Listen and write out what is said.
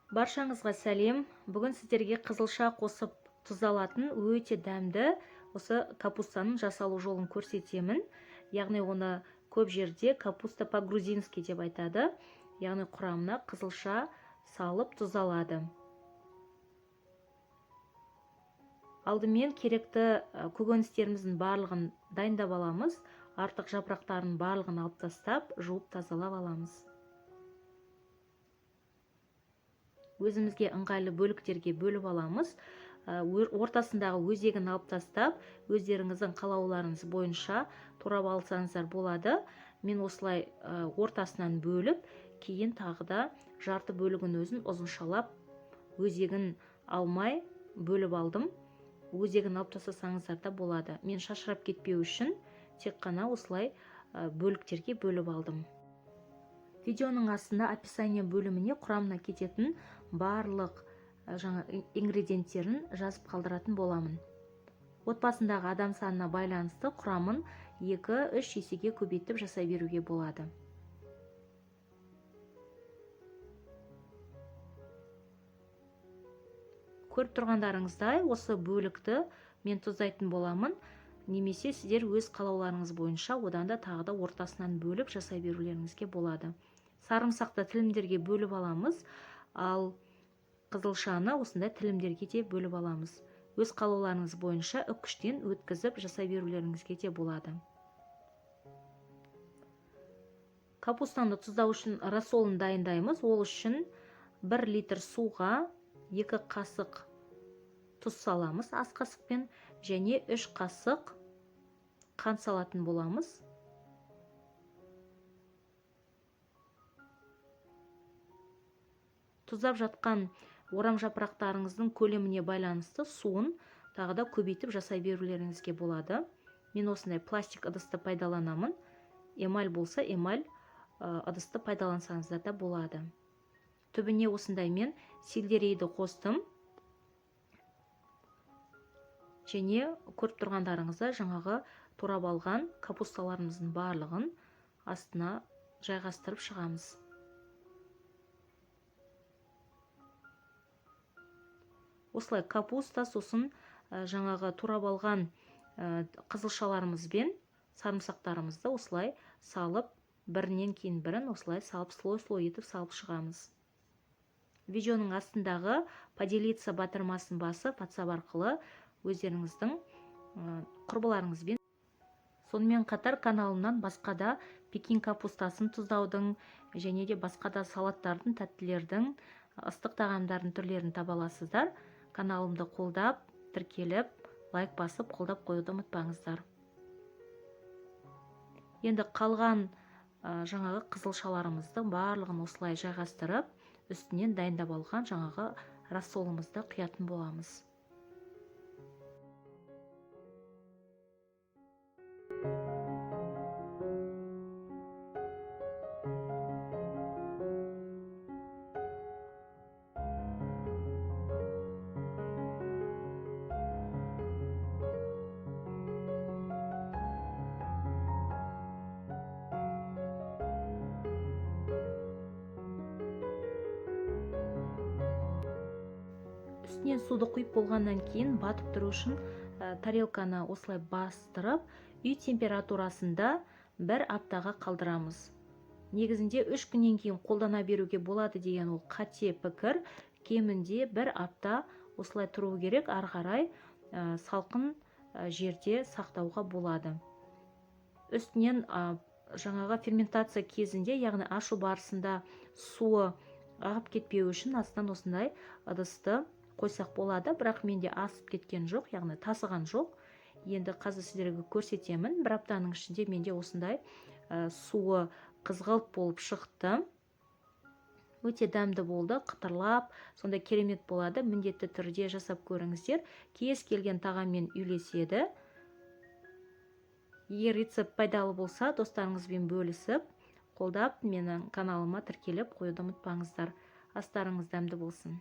Баршаңызға сәлем. Бүгін сіздерге қызылша қосып тұздалатын өте дәмді осы капустаның жасалу жолын көрсетемін. Яғни оны көп жерде капуста по-грузински деп айтады. Яғни құрамына қызылша салып тұздалады. Алдымен керекті көкөністеріміздің барлығын дайындап аламыз. Артық жапырақтарын барлығын алып тастап, жуып тазалап аламыз. Өзімізге ыңғайлы бөліктерге бөліп аламыз. Ортасындағы өзегін алып тастап, өздеріңіздің қалауларыңыз бойынша турап алсаңыздар болады. Мен осылай ортасынан бөліп, кейін тағы да жарты бөлігін өзін ұзыншалап, өзегін алмай бөліп алдым. Өзегін алып тастасаңыздар да болады. Мен шашырап кетпеу үшін тек қана осылай бөліктерге бөліп алдым. Видеоның астында описание бөліміне құрамына кететін барлық жаңа ингредиенттерін жазып қалдыратын боламын. Отбасындағы адам санына байланысты құрамын 2-3 есеге көбейтіп жасай беруге болады. Көріп тұрғандарыңыздай, осы бөлікті мен тұздайтын боламын. Немесе сіздер өз қалауларыңыз бойынша одан да тағы да ортасынан бөліп жасай берулеріңізге болады. Сарымсақты тілімдерге бөліп аламыз, ал қызылшаны осындай тілімдерге де бөліп аламыз. Өз қалауларыңыз бойынша үккіштен өткізіп жасай берулеріңізге де болады. Капустаны тұздау үшін рассолын дайындаймыз. Ол үшін 1 литр суға 2 қасық тұз саламыз ас қасықпен, және 3 қасық қант салатын боламыз. Тұздап жатқан орам жапырақтарыңыздың көлеміне байланысты суын тағы да көбейтіп жасай берулеріңізге болады. Мен осындай пластик ыдысты пайдаланамын. Эмаль болса, эмаль ыдысты пайдалансаңыздар да болады. Түбіне осындай мен сельдерейді қостым. Және көріп тұрғандарыңызда жаңағы турап алған капусталарымыздың барлығын астына жайғастырып шығамыз. Осылай капуста, сосын жаңағы турап алған қызылшаларымызбен сарымсақтарымызды осылай салып, бірінен кейін бірін осылай салып, слой-слой етіп салып шығамыз. Видеоның астындағы поделиться батырмасын басып, WhatsApp арқылы өздеріңіздің құрбыларыңызбен. Сонымен қатар каналымнан басқа да пекин капустасын тұздаудың және де басқа да салаттардың, тәттілердің, ыстық тағамдардың түрлерін таба аласыздар. Каналымды қолдап, тіркеліп, лайк басып, қолдап қоюды ұмытпаңыздар. Енді қалған жаңағы қызылшаларымызды барлығын осылай жайғастырып, үстінен дайындап алған жаңағы рассолымызды құятын боламыз. Үстінен суды құйып болғаннан кейін батып тұру үшін тарелканы осылай бастырып, үй температурасында 1 аптаға қалдырамыз. Негізінде 3 күннен кейін қолдана беруге болады деген ол қате пікір. Кемінде 1 апта осылай тұру керек, ары қарай салқын жерде сақтауға болады. Үстінен жаңағы ферментация кезінде, яғни ашу барысында суы ағып кетпеу үшін астынан осындай ыдысты қойсақ болады, бірақ менде асып кеткен жоқ, яғни тасыған жоқ. Енді қазір сіздерге көрсетемін. 1 аптаның ішінде менде осындай суы қызғылт болып шықты. Өте дәмді болды, қытырлап, сондай керемет болады. Міндетті түрде жасап көріңіздер. Кез келген тағаммен үйлеседі. Егер рецепт пайдалы болса, достарыңызбен бөлісіп, қолдап, менің каналыма тіркеліп қоюды ұмытпаңыздар. Астарыңыз дәмді болсын.